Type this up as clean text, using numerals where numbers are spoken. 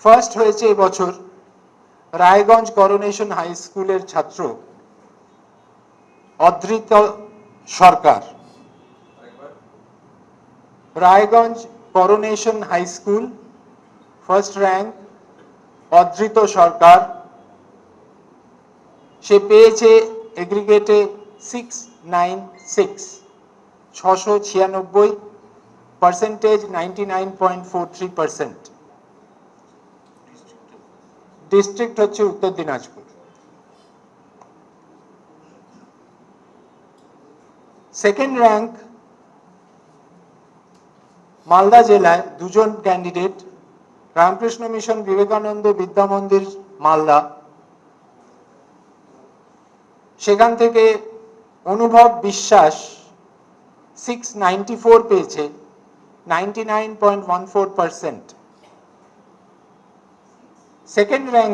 First হয়েছে এবছর Raiganj coronation high স্কুলের ছাত্র Adhrit Sarkar. Raiganj coronation high school, first rank Adhrit Sarkar. সে পেয়েছে এগ্রিগেটে 696, 696, পার্সেন্টেজ 99.43%। ডিস্ট্রিক্ট হচ্ছে উত্তর দিনাজপুর। সেকেন্ড র্যাঙ্ক মালদা জেলায় দুজন ক্যান্ডিডেট, রামকৃষ্ণ মিশন বিবেকানন্দ বিদ্যা মন্দির মালদা, সেখান থেকে অনুভব বিশ্বাস 694 পেয়েছে, 99.14%। Second rank